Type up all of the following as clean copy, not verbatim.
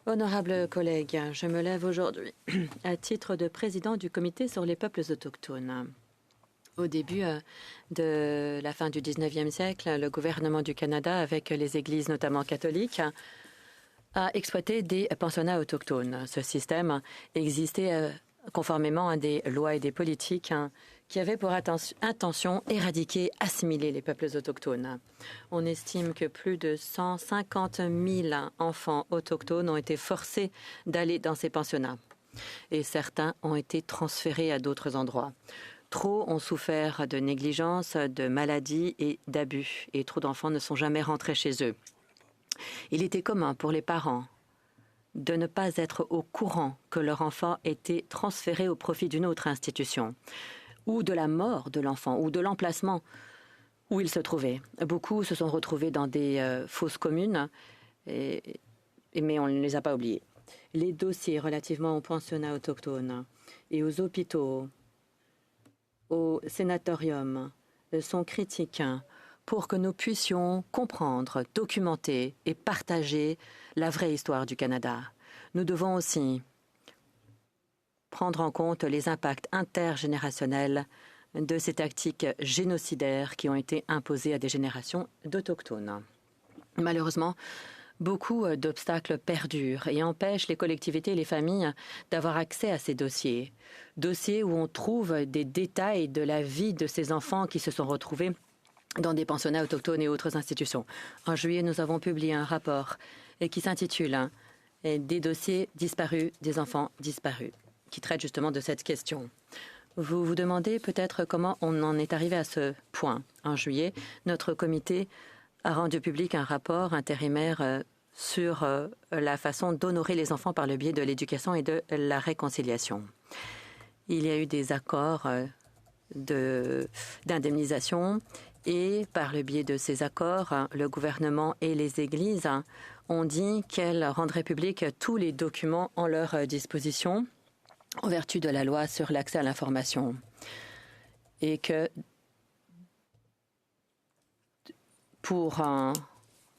Honorables collègues, je me lève aujourd'hui à titre de président du Comité sur les peuples autochtones. Au début de la fin du 19e siècle, le gouvernement du Canada, avec les églises notamment catholiques, a exploité des pensionnats autochtones. Ce système existait conformément à des lois et des politiques qui avaient pour intention éradiquer, assimiler les peuples autochtones. On estime que plus de 150 000 enfants autochtones ont été forcés d'aller dans ces pensionnats et certains ont été transférés à d'autres endroits. Trop ont souffert de négligence, de maladies et d'abus, et trop d'enfants ne sont jamais rentrés chez eux. Il était commun pour les parents de ne pas être au courant que leur enfant était transféré au profit d'une autre institution, ou de la mort de l'enfant, ou de l'emplacement où il se trouvait. Beaucoup se sont retrouvés dans des fosses communes, mais on ne les a pas oubliés. Les dossiers relativement aux pensionnats autochtones et aux hôpitaux, au sénatorium, sont critiques pour que nous puissions comprendre, documenter et partager la vraie histoire du Canada. Nous devons aussi prendre en compte les impacts intergénérationnels de ces tactiques génocidaires qui ont été imposées à des générations d'Autochtones. Malheureusement, beaucoup d'obstacles perdurent et empêchent les collectivités et les familles d'avoir accès à ces dossiers. Dossiers où on trouve des détails de la vie de ces enfants qui se sont retrouvés dans des pensionnats autochtones et autres institutions. En juillet, nous avons publié un rapport qui s'intitule « Des dossiers disparus, des enfants disparus », qui traite justement de cette question. Vous vous demandez peut-être comment on en est arrivé à ce point. En juillet, notre comité a rendu public un rapport intérimaire sur la façon d'honorer les enfants par le biais de l'éducation et de la réconciliation. Il y a eu des accords d'indemnisation et par le biais de ces accords, le gouvernement et les églises ont dit qu'elles rendraient publics tous les documents en leur disposition en vertu de la loi sur l'accès à l'information et que pour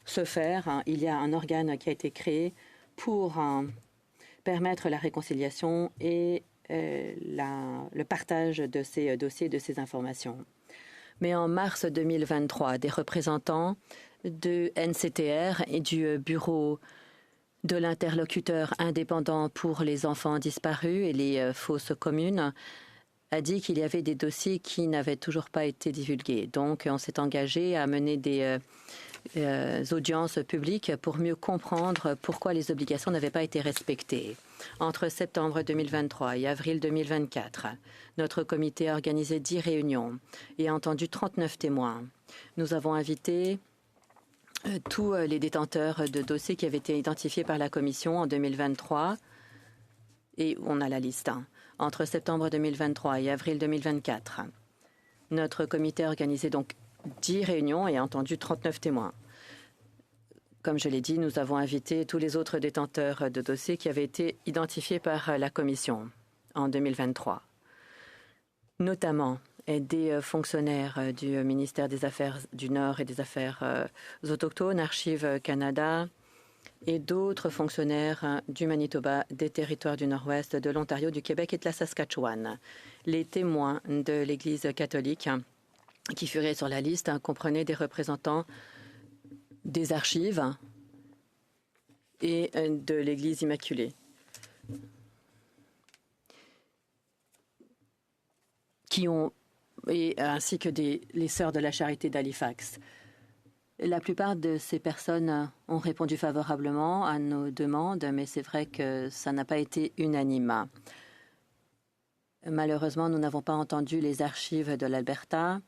ce faire, il y a un organe qui a été créé pour permettre la réconciliation et le partage de ces dossiers, de ces informations. Mais en mars 2023, des représentants de NCTR et du bureau de l'interlocuteur indépendant pour les enfants disparus et les fosses communes a dit qu'il y avait des dossiers qui n'avaient toujours pas été divulgués. Donc, on s'est engagé à mener des audiences publiques pour mieux comprendre pourquoi les obligations n'avaient pas été respectées. Entre septembre 2023 et avril 2024, notre comité a organisé 10 réunions et a entendu 39 témoins. Nous avons invité tous les détenteurs de dossiers qui avaient été identifiés par la Commission en 2023 et on a la liste. Entre septembre 2023 et avril 2024, notre comité a organisé donc 10 réunions et a entendu 39 témoins. Comme je l'ai dit, nous avons invité tous les autres détenteurs de dossiers qui avaient été identifiés par la Commission en 2023, notamment des fonctionnaires du ministère des Affaires du Nord et des Affaires autochtones, Archives Canada, et d'autres fonctionnaires du Manitoba, des territoires du Nord-Ouest, de l'Ontario, du Québec et de la Saskatchewan. Les témoins de l'Église catholique qui figuraient sur la liste comprenaient des représentants des archives et de l'Église Immaculée, ainsi que les Sœurs de la Charité d'Halifax. La plupart de ces personnes ont répondu favorablement à nos demandes, mais c'est vrai que ça n'a pas été unanime. Malheureusement, nous n'avons pas entendu les archives de l'Alberta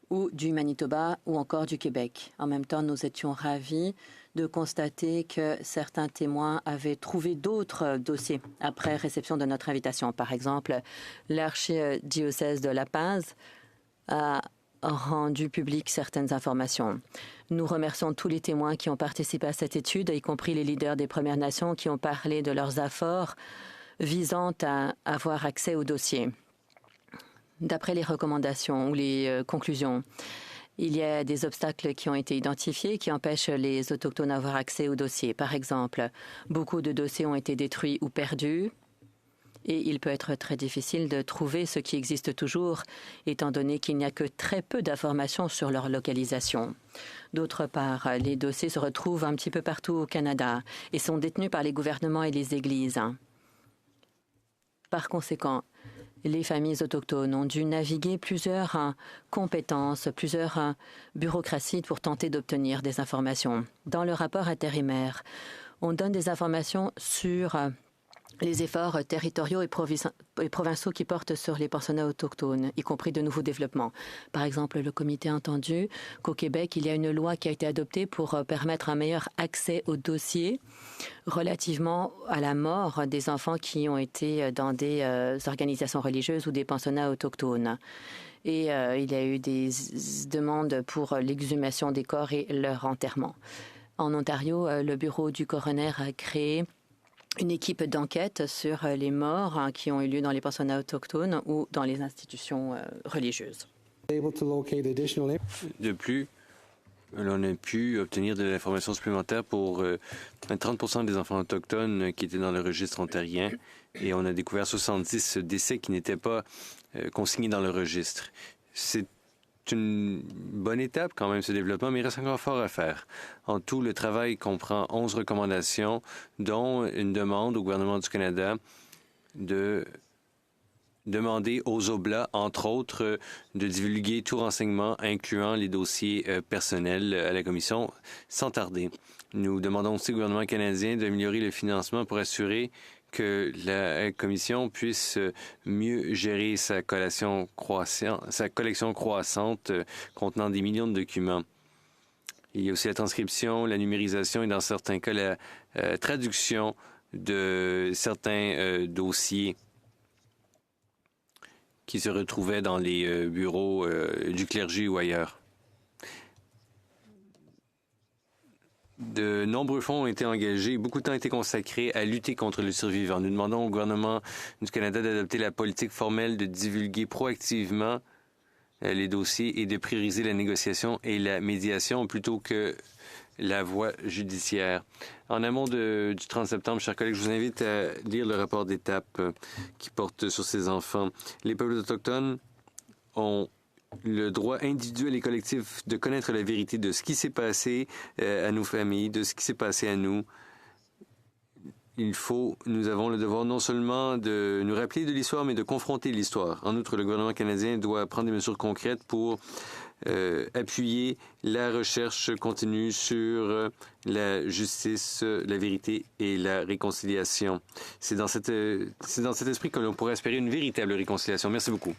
ou du Manitoba ou encore du Québec. En même temps, nous étions ravis de constater que certains témoins avaient trouvé d'autres dossiers après réception de notre invitation. Par exemple, l'archidiocèse de La Paz a rendu public certaines informations. Nous remercions tous les témoins qui ont participé à cette étude, y compris les leaders des Premières Nations qui ont parlé de leurs efforts visant à avoir accès au dossier. D'après les recommandations ou les conclusions, Il y a des obstacles qui ont été identifiés qui empêchent les Autochtones d'avoir accès aux dossiers. Par exemple, beaucoup de dossiers ont été détruits ou perdus. Et il peut être très difficile de trouver ce qui existe toujours, étant donné qu'il n'y a que très peu d'informations sur leur localisation. D'autre part, les dossiers se retrouvent un petit peu partout au Canada et sont détenus par les gouvernements et les églises. Par conséquent, les familles autochtones ont dû naviguer plusieurs compétences, plusieurs bureaucraties pour tenter d'obtenir des informations. Dans le rapport intérimaire, on donne des informations sur les efforts territoriaux et provinciaux qui portent sur les pensionnats autochtones, y compris de nouveaux développements. Par exemple, le comité a entendu qu'au Québec, il y a une loi qui a été adoptée pour permettre un meilleur accès aux dossiers relativement à la mort des enfants qui ont été dans des organisations religieuses ou des pensionnats autochtones. Et il y a eu des demandes pour l'exhumation des corps et leur enterrement. En Ontario, le bureau du coroner a créé une équipe d'enquête sur les morts qui ont eu lieu dans les pensionnats autochtones ou dans les institutions religieuses. De plus, on a pu obtenir de l'information supplémentaire pour 30% des enfants autochtones qui étaient dans le registre ontarien et on a découvert 70 décès qui n'étaient pas consignés dans le registre. C'est une bonne étape quand même, ce développement, mais il reste encore fort à faire. En tout, le travail comprend 11 recommandations, dont une demande au gouvernement du Canada de demander aux Oblats, entre autres, de divulguer tout renseignement incluant les dossiers personnels à la Commission sans tarder. Nous demandons aussi au gouvernement canadien d'améliorer le financement pour assurer que la Commission puisse mieux gérer sa collection croissante contenant des millions de documents. Il y a aussi la transcription, la numérisation et dans certains cas la traduction de certains dossiers qui se retrouvaient dans les bureaux du clergé ou ailleurs. De nombreux fonds ont été engagés, beaucoup de temps a été consacré à lutter contre le survivant. Nous demandons au gouvernement du Canada d'adopter la politique formelle de divulguer proactivement les dossiers et de prioriser la négociation et la médiation plutôt que la voie judiciaire. En amont du 30 septembre, chers collègues, je vous invite à lire le rapport d'étape qui porte sur ces enfants. Les peuples autochtones ont le droit individuel et collectif de connaître la vérité de ce qui s'est passé à nos familles, de ce qui s'est passé à nous. Nous avons le devoir non seulement de nous rappeler de l'histoire, mais de confronter l'histoire. En outre, le gouvernement canadien doit prendre des mesures concrètes pour appuyer la recherche continue sur la justice, la vérité et la réconciliation. C'est dans cet esprit que l'on pourrait espérer une véritable réconciliation. Merci beaucoup.